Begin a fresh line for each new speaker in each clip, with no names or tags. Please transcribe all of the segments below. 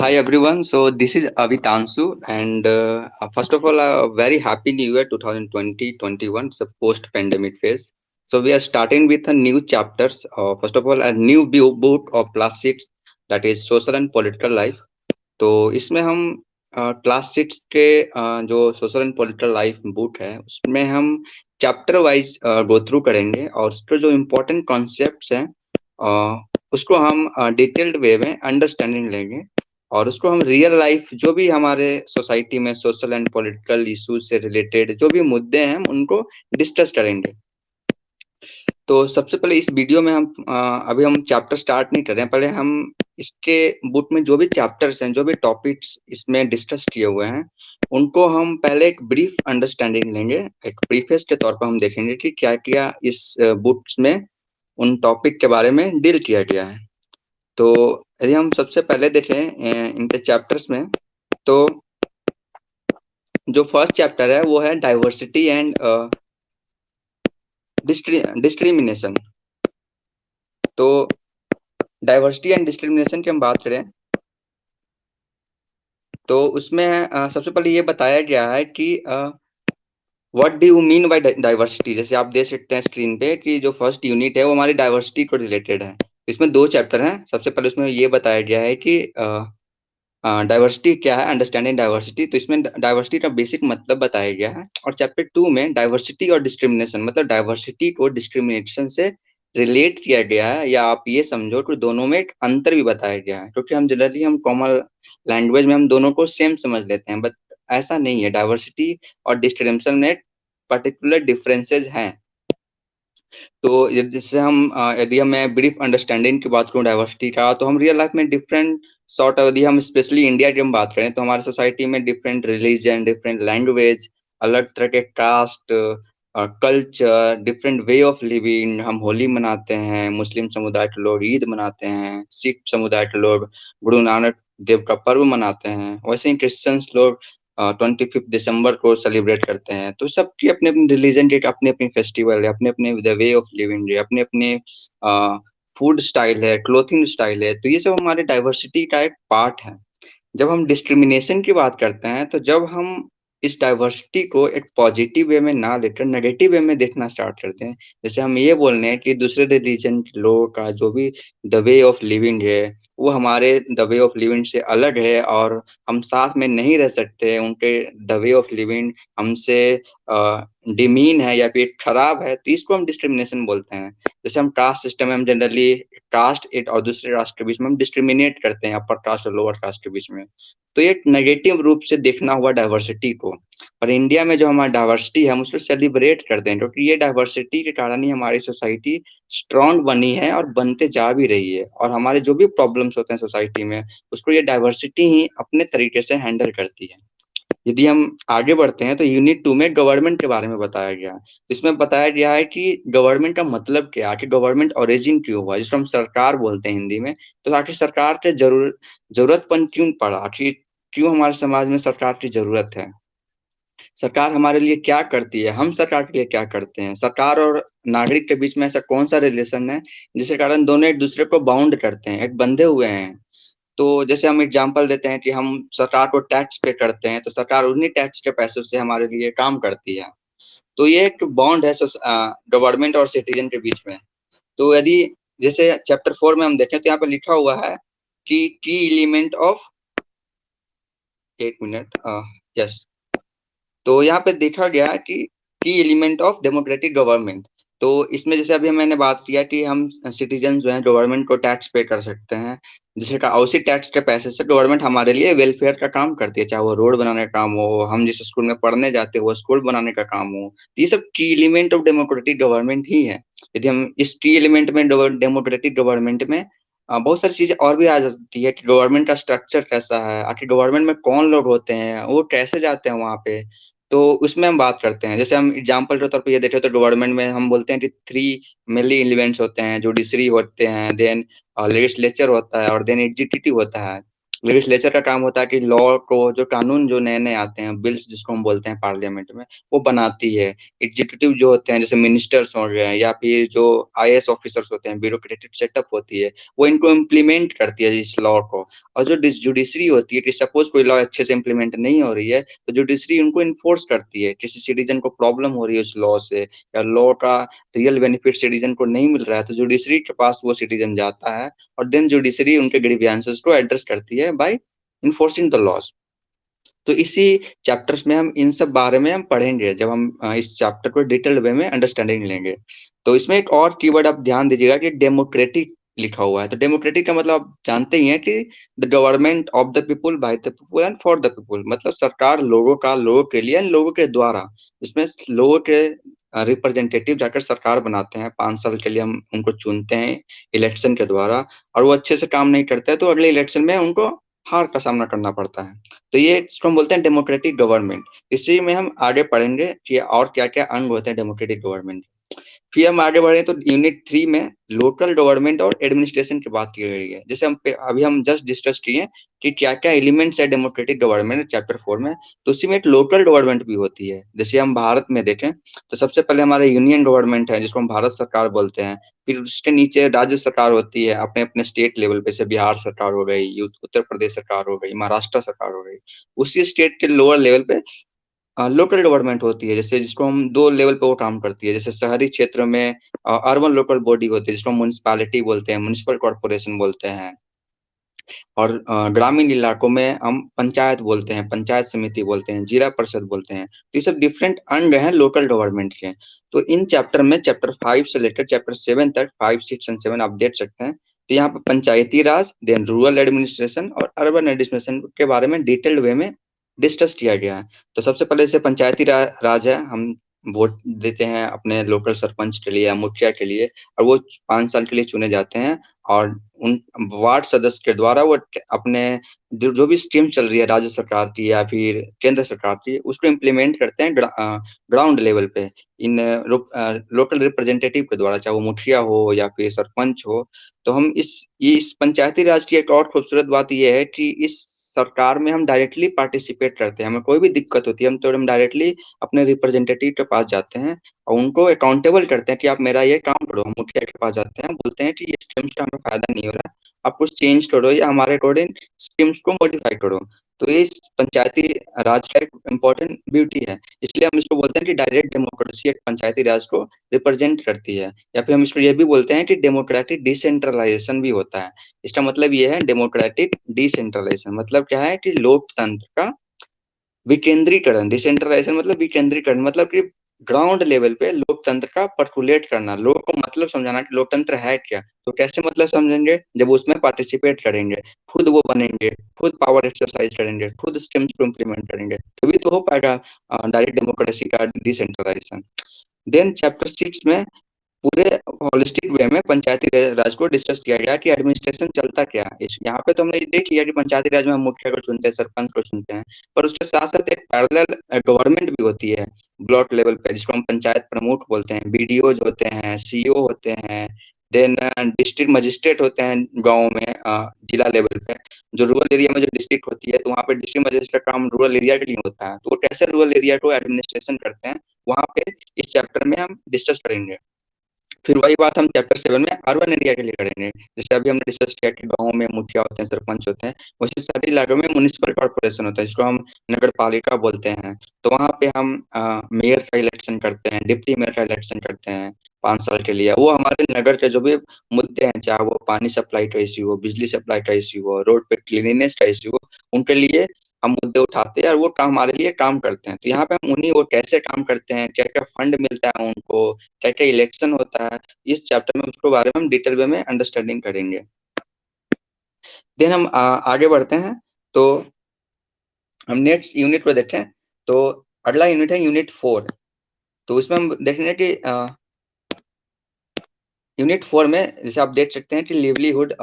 Hi everyone. So this is Avitansu, and first of all, a very happy New Year 2020-21. It's a post-pandemic phase. So we are starting with a new chapters. First of all, a new book of class six, that is social and political life. तो इसमें हम class six के जो social and political life book है उसमें हम chapter wise go through करेंगे और उसके जो इम्पोर्टेंट कॉन्सेप्ट्स हैं उसको हम डिटेल्ड वे में अंडरस्टैंडिंग लेंगे और उसको हम रियल लाइफ जो भी हमारे सोसाइटी में सोशल एंड पॉलिटिकल इश्यूज से रिलेटेड जो भी मुद्दे हैं हम उनको डिस्कस करेंगे। तो सबसे पहले इस वीडियो में हम अभी हम चैप्टर स्टार्ट नहीं कर रहे हैं, पहले हम इसके बुक में जो भी चैप्टर्स हैं, जो भी टॉपिक्स इसमें डिस्कस किए हुए हैं, उनको हम पहले एक ब्रीफ अंडरस्टैंडिंग लेंगे। एक प्रीफेस के तौर पर हम देखेंगे कि क्या-क्या इस बुक्स में उन टॉपिक के बारे में डील किया गया है। तो यदि हम सबसे पहले देखें इनके चैप्टर्स में, तो जो फर्स्ट चैप्टर है वो है डाइवर्सिटी एंड डिस्क्रिमिनेशन। तो डाइवर्सिटी एंड डिस्क्रिमिनेशन की हम बात करें तो उसमें सबसे पहले ये बताया गया है कि what do you mean by diversity. जैसे आप देख सकते हैं स्क्रीन पे कि जो फर्स्ट यूनिट है वो हमारी डाइवर्सिटी को रिलेटेड है। इसमें दो चैप्टर हैं। सबसे पहले उसमें ये बताया गया है कि डाइवर्सिटी क्या है, अंडरस्टैंडिंग डाइवर्सिटी। तो इसमें डाइवर्सिटी का बेसिक मतलब बताया गया है और चैप्टर 2 में डाइवर्सिटी और डिस्क्रिमिनेशन मतलब डाइवर्सिटी को डिस्क्रिमिनेशन से रिलेट किया गया है, या आप ये समझो कि दोनों में एक अंतर भी बताया गया है, क्योंकि हम जनरली हम कॉमन लैंग्वेज में हम दोनों को सेम समझ लेते हैं, बट ऐसा नहीं है। डाइवर्सिटी और डिस्क्रिमिनेशन में पर्टिकुलर डिफरेंसेस हैं। तो जैसे हम यदि मैं ब्रीफ अंडरस्टैंडिंग की बात करूं डाइवर्सिटी का, तो हम रियल लाइफ में डिफरेंट सॉर्ट ऑफ, यदि हम स्पेशली इंडिया की हम बात करें तो हमारे सोसाइटी में डिफरेंट रिलीजन, डिफरेंट लैंग्वेज, अलग तरह के caste, culture, different way of living. हम होली मनाते हैं, मुस्लिम समुदाय के लोग ईद मनाते हैं, सिख समुदाय के लोग गुरु नानक देव का पर्व मनाते हैं, वैसे ही क्रिश्चियंस लोग 25 दिसंबर को सेलिब्रेट करते हैं। तो सबकी अपने अपने रिलीजन के अपने अपने फेस्टिवल है, अपने अपने द वे ऑफ लिविंग है, अपने अपने फूड स्टाइल है, क्लोथिंग स्टाइल है। तो ये सब हमारे डाइवर्सिटी का एक पार्ट है। जब हम डिस्क्रिमिनेशन की बात करते हैं तो जब हम इस डाइवर्सिटी को एक पॉजिटिव वे में ना लेकर नेगेटिव वे में देखना स्टार्ट करते हैं, जैसे हम ये बोल रहे हैं कि दूसरे रिलीजन के लोगों का जो भी द वे ऑफ लिविंग है वो हमारे द वे ऑफ लिविंग से अलग है और हम साथ में नहीं रह सकते, उनके द वे ऑफ लिविंग हमसे डिमीन है या फिर खराब है, तो इसको हम डिस्क्रिमिनेशन बोलते हैं। जैसे हम कास्ट सिस्टम में हम जनरली कास्ट एक और दूसरे राष्ट्र के बीच में हम डिस्क्रिमिनेट करते हैं, अपर कास्ट और लोअर कास्ट के बीच में। तो ये नेगेटिव रूप से देखना हुआ डाइवर्सिटी को। और इंडिया में जो हमारी डाइवर्सिटी है हम उसको सेलिब्रेट करते हैं, क्योंकि ये डाइवर्सिटी के कारण ही हमारी सोसाइटी स्ट्रांग बनी है और बनते जा भी रही है, और हमारे जो भी प्रॉब्लम्स होते हैं सोसाइटी में उसको ये डाइवर्सिटी ही अपने तरीके से हैंडल करती है। यदि हम आगे बढ़ते हैं तो यूनिट 2 में गवर्नमेंट के बारे में बताया गया है। इसमें बताया गया है कि गवर्नमेंट का मतलब क्या है, आखिर गवर्नमेंट ओरिजिन क्यों हुआ, जिसको हम सरकार बोलते हैं हिंदी में। तो आखिर सरकार के जरूरतपन क्यों पड़ा, आखिर क्यों हमारे समाज में सरकार की जरूरत है, सरकार हमारे लिए क्या करती है, हम सरकार के लिए क्या करते हैं, सरकार और नागरिक के बीच में ऐसा कौन सा रिलेशन है जिसके कारण दोनों एक दूसरे को बाउंड करते हैं, एक बंधे हुए हैं। तो जैसे हम एग्जांपल देते हैं कि हम सरकार को टैक्स पे करते हैं तो सरकार उन्हीं टैक्स के पैसों से हमारे लिए काम करती है। तो ये एक बॉन्ड है गवर्नमेंट और सिटीजन के बीच में। तो यदि जैसे चैप्टर 4 में हम देखें तो यहाँ पे लिखा हुआ है कि की एलिमेंट ऑफ, एक मिनट, यस, तो यहाँ पे देखा गया कि एलिमेंट ऑफ डेमोक्रेटिक गवर्नमेंट। तो इसमें जैसे अभी मैंने बात किया कि हम सिटीजन जो हैं गवर्नमेंट को टैक्स पे कर सकते हैं, जिससे का उसी टैक्स के पैसे से गवर्नमेंट हमारे लिए वेलफेयर का काम करती है, चाहे वो रोड बनाने का काम हो, हम जिस स्कूल में पढ़ने जाते हैं वो स्कूल बनाने का काम हो। ये सब की एलिमेंट ऑफ डेमोक्रेटिक गवर्नमेंट ही है। यदि हम इस की एलिमेंट में डेमोक्रेटिक गवर्नमेंट में बहुत सारी चीजें और भी आ जाती है कि गवर्नमेंट का स्ट्रक्चर कैसा है, आखिर गवर्नमेंट में कौन लोग होते हैं, वो कैसे जाते हैं वहां पे। तो उसमें हम बात करते हैं। जैसे हम एग्जांपल के तौर पे ये देखें तो गवर्नमेंट में हम बोलते हैं कि 3 मेनली एलिमेंट्स होते हैं, जुडिशरी होते हैं, देन लेजिस्लेचर होता है और देन एग्जीक्यूटिव होता है। लेजिस्लेचर का काम होता है कि लॉ को, जो कानून जो नए नए आते हैं, बिल्स जिसको हम बोलते हैं पार्लियामेंट में, वो बनाती है। एग्जीक्यूटिव जो होते हैं, जैसे मिनिस्टर्स हो गए या फिर जो आईएएस ऑफिसर्स होते हैं, ब्यूरोक्रेटिक सेटअप होती है, वो इनको इम्प्लीमेंट करती है इस लॉ को। और जो जुडिशरी होती है कि सपोज कोई लॉ अच्छे से इम्प्लीमेंट नहीं हो रही है, तो जुडिशरी उनको इन्फोर्स करती है। किसी सिटीजन को प्रॉब्लम हो रही है उस लॉ से, या लॉ का रियल बेनिफिट सिटीजन को नहीं मिल रहा है, तो जुडिशरी के पास वो सिटीजन जाता है और देन जुडिशरी उनके ग्रीवियंसेस को एड्रेस करती है बाय इन्फोर्सिंग द लॉज। तो इसी चैप्टर्स में हम इन सब बारे में हम पढ़ेंगे, जब हम इस चैप्टर को डिटेल्ड वे में अंडरस्टैंडिंग लेंगे। तो इसमें एक और कीवर्ड आप ध्यान दीजिएगा कि डेमोक्रेटिक लिखा हुआ है। तो डेमोक्रेटिक का मतलब आप जानते ही हैं कि the government of the people, by the people and for the people, मतलब सरकार लोगों का, लोगों के लिए, लोगों के द्वारा। इसमें लोगों के रिप्रेजेंटेटिव जाकर सरकार बनाते हैं, 5 साल के लिए हम उनको चुनते हैं इलेक्शन के द्वारा, और वो अच्छे से काम नहीं करते हैं तो अगले इलेक्शन में उनको हार का सामना करना पड़ता है। तो ये इसको हम बोलते हैं डेमोक्रेटिक गवर्नमेंट। इसी में हम आगे पढ़ेंगे कि और क्या-क्या अंग होते हैं डेमोक्रेटिक गवर्नमेंट। फिर हम आगे बढ़े तो यूनिट 3 में लोकल गवर्नमेंट और एडमिनिस्ट्रेशन की बात की गई है। जैसे अभी हम जस्ट डिस्कस किए कि क्या-क्या एलिमेंट्स है डेमोक्रेटिक गवर्नमेंट चैप्टर 4 में, तो उसी में एक लोकल गवर्नमेंट भी होती है। जैसे हम भारत में देखें तो सबसे पहले हमारा यूनियन गवर्नमेंट है, जिसको हम भारत सरकार बोलते हैं। फिर उसके नीचे राज्य सरकार होती है अपने-अपने स्टेट लेवल पे, जैसे बिहार सरकार हो गई, उत्तर प्रदेश सरकार हो गई, महाराष्ट्र सरकार हो गई। उसी स्टेट के लोअर लेवल पे लोकल गवर्नमेंट होती है, जैसे जिसको हम 2 लेवल पे वो काम करती है। जैसे शहरी क्षेत्र में अर्बन लोकल बॉडी होती है, जिसको हम म्युनिसिपैलिटी बोलते हैं, म्युनिसिपल कॉर्पोरेशन बोलते हैं। और ग्रामीण इलाकों में हम पंचायत बोलते हैं, पंचायत समिति बोलते हैं, जिला परिषद बोलते हैं। तो ये सब डिफरेंट अंग हैं लोकल गवर्नमेंट के। तो इन चैप्टर में चैप्टर 5 से लेकर चैप्टर 7 तक, 5, 6 एंड 7 आप देख सकते हैं। तो यहाँ पे पंचायती राज, देन रूरल एडमिनिस्ट्रेशन और अर्बन एडमिनिस्ट्रेशन के बारे में डिटेल्ड वे में डिस्कस किया गया है। तो सबसे पहले जैसे पंचायती राज है, हम वोट देते हैं अपने लोकल सरपंच के लिए या मुखिया के लिए, और वो 5 साल के लिए चुने जाते हैं। और उन वार्ड सदस्य के द्वारा वो अपने जो जो भी स्कीम चल रही है राज्य सरकार की या फिर केंद्र सरकार की, उसको इम्प्लीमेंट करते हैं ग्राउंड लेवल पे, इन लोकल रिप्रेजेंटेटिव के द्वारा, चाहे वो मुखिया हो या फिर सरपंच हो। तो हम इस पंचायती राज की एक और खूबसूरत बात ये है कि इस सरकार में हम डायरेक्टली पार्टिसिपेट करते हैं। हमें कोई भी दिक्कत होती है हम डायरेक्टली अपने रिप्रेजेंटेटिव के पास जाते हैं और उनको अकाउंटेबल करते हैं कि आप मेरा ये काम करो। हम मुखिया के पास जाते हैं, बोलते हैं कि ये स्कीम से हमें फायदा नहीं हो रहा है, आप कुछ चेंज करो या हमारे अकॉर्डिंग स्कीम्स को मॉडिफाई करो। तो ये पंचायती राज का एक इम्पोर्टेंट ब्यूटी है। इसलिए हम इसको बोलते हैं कि डायरेक्ट डेमोक्रेसी एक पंचायती राज को रिप्रेजेंट करती है। या फिर हम इसको ये भी बोलते हैं कि डेमोक्रेटिक डिसेंट्रलाइजेशन भी होता है। इसका मतलब ये है डेमोक्रेटिक डिसेंट्रलाइजेशन, मतलब क्या है कि लोकतंत्र का विकेंद्रीकरण। डिसेंट्रलाइजेशन मतलब विकेंद्रीकरण, मतलब कि ग्राउंड लेवल पे लोकतंत्र का पर्कुलेट करना, लोगों को मतलब समझाना कि लोकतंत्र है क्या। तो कैसे मतलब समझेंगे, जब उसमें पार्टिसिपेट करेंगे, खुद वो बनेंगे, खुद पावर एक्सरसाइज करेंगे, खुद स्कीम्स को इम्प्लीमेंट करेंगे, तभी तो हो पाएगा डायरेक्ट डेमोक्रेसी का डिसेंट्रलाइजेशन। देन चैप्टर 6 में पूरे होलिस्टिक वे में पंचायती राज को डिस्कस किया गया कि एडमिनिस्ट्रेशन चलता क्या है। यहाँ पे तो हमने ये देख लिया कि पंचायती राज में हम मुखिया को चुनते हैं, सरपंच को चुनते हैं, पर उसके साथ साथ एक पैरेलल गवर्नमेंट भी होती है ब्लॉक लेवल पे, जिसको हम पंचायत प्रमुख बोलते हैं, बीडीओज होते हैं, सीईओ होते हैं, देन डिस्ट्रिक्ट मजिस्ट्रेट होते हैं गाँव में, जिला लेवल पे। जो रूरल एरिया में जो डिस्ट्रिक्ट होती है, तो वहाँ पे डिस्ट्रिक्ट मजिस्ट्रेट का काम रूरल एरिया के लिए होता है। तो वो कैसे रूरल एरिया को एडमिनिस्ट्रेशन करते हैं, वहाँ पे इस चैप्टर में हम डिस्कस करेंगे। फिर वही बात हम चैप्टर 7 में अर्बन एरिया के लिए करेंगे। जैसे अभी हमने डिस्कस किया कि गाँव में मुखिया होते हैं, सरपंच होते हैं, वैसे शहरी इलाकों में म्युनिसिपल कॉर्पोरेशन होता है, जिसको हम नगर पालिका बोलते हैं। तो वहाँ पे हम मेयर का इलेक्शन करते हैं, डिप्टी मेयर का इलेक्शन करते हैं 5 साल के लिए। वो हमारे नगर के जो भी मुद्दे हैं, चाहे वो पानी सप्लाई का इश्यू हो, बिजली सप्लाई का इश्यू हो, रोड पे क्लीनिनेस का इश्यू हो, उनके लिए हम मुद्दे उठाते हैं और वो काम हमारे लिए काम करते हैं। तो यहाँ पे हम उन्हीं, वो कैसे काम करते हैं, क्या-क्या फंड मिलता है उनको, क्या-क्या इलेक्शन होता है, इस चैप्टर में उसके बारे में हम डिटेल वे में अंडरस्टैंडिंग करेंगे। देन हम आगे बढ़ते हैं। तो हम नेक्स्ट यूनिट को देखें, तो अगला यूनिट है यूनिट 4। तो उसमें हम देखेंगे कि यूनिट 4 में जैसे आप देख सकते हैं कि लिवलीहुड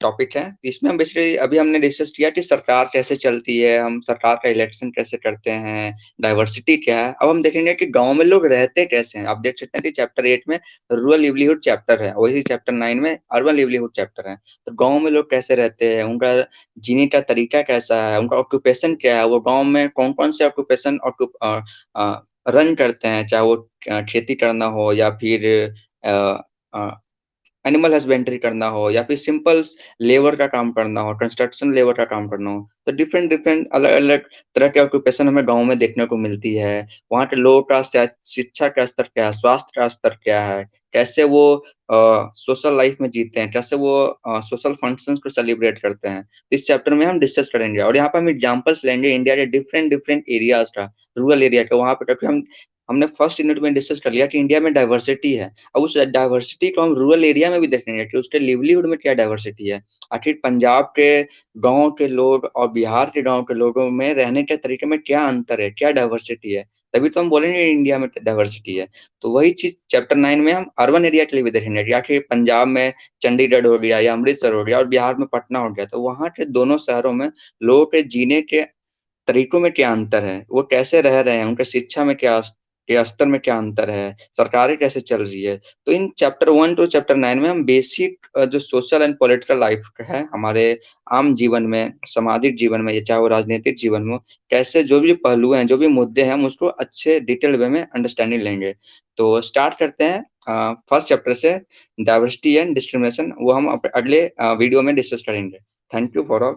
टॉपिक है। इसमें हम बेसिकली अभी हमने डिस्कस किया कि सरकार कैसे चलती है, हम सरकार का इलेक्शन कैसे करते हैं, डाइवर्सिटी क्या है। अब हम देखेंगे कि गांव में लोग रहते कैसे हैं। आप देख सकते हैं कि चैप्टर 8 में रूरल लिवलीहुड चैप्टर है, वही चैप्टर 9 में अर्बन लिवलीहुड चैप्टर है। तो गाँव में लोग कैसे रहते हैं, उनका जीने का तरीका कैसा है, उनका ऑक्यूपेशन क्या है, वो गाँव में कौन-कौन से ऑक्यूपेशन रन करते हैं, चाहे वो खेती करना हो या फिर अ अ, एनिमल हस्बेंड्री करना हो या फिर सिंपल लेबर का काम करना हो, कंस्ट्रक्शन लेबर का काम करना हो। तो डिफरेंट डिफरेंट अलग-अलग तरह के ऑक्यूपेशन हमें गाँव में देखने को मिलती है। वहाँ के लोगों का शिक्षा का स्तर क्या है, स्वास्थ्य का स्तर क्या है, कैसे वो सोशल लाइफ में जीते हैं, कैसे वो सोशल फंक्शंस को सेलिब्रेट करते हैं। इस चैप्टर में हम डिस्कस करेंगे और यहाँ पे हम एग्जांपल्स लेंगे इंडिया के डिफरेंट डिफरेंट एरियाज़ का, रूरल एरिया का। वहाँ पे क्योंकि हमने फर्स्ट यूनिट में डिस्कस कर लिया कि इंडिया में डाइवर्सिटी है। अब उस डाइवर्सिटी को हम रूरल एरिया में भी देखेंगे कि उसके लिवलीहुड में क्या डाइवर्सिटी है। आखिर पंजाब के गाँव के लोग और बिहार के गाँव के लोगों में रहने के तरीके में क्या अंतर है, क्या डाइवर्सिटी है। तभी तो हम बोलेंगे इंडिया में डाइवर्सिटी है। तो वही चीज़ चैप्टर 9 में हम अर्बन एरिया के लिए भी देखेंगे कि आखिर पंजाब में चंडीगढ़ हो गया या अमृतसर हो गया और बिहार में पटना हो गया, तो वहाँ के दोनों शहरों में लोगों के जीने के तरीकों में क्या अंतर है, वो कैसे रह रहे हैं, उनके शिक्षा में क्या के स्तर में क्या अंतर है, सरकारें कैसे चल रही है। तो इन चैप्टर 1 टू चैप्टर 9 में हम बेसिक जो सोशल एंड पॉलिटिकल लाइफ है, हमारे आम जीवन में, सामाजिक जीवन में, या चाहे वो राजनीतिक जीवन में हो, कैसे जो भी पहलू हैं, जो भी मुद्दे हैं, हम उसको अच्छे डिटेल्ड वे में अंडरस्टैंडिंग लेंगे। तो स्टार्ट करते हैं फर्स्ट चैप्टर से, डाइवर्सिटी एंड डिस्क्रिमिनेशन। वो हम अगले वीडियो में डिस्कस करेंगे। Thank you for all.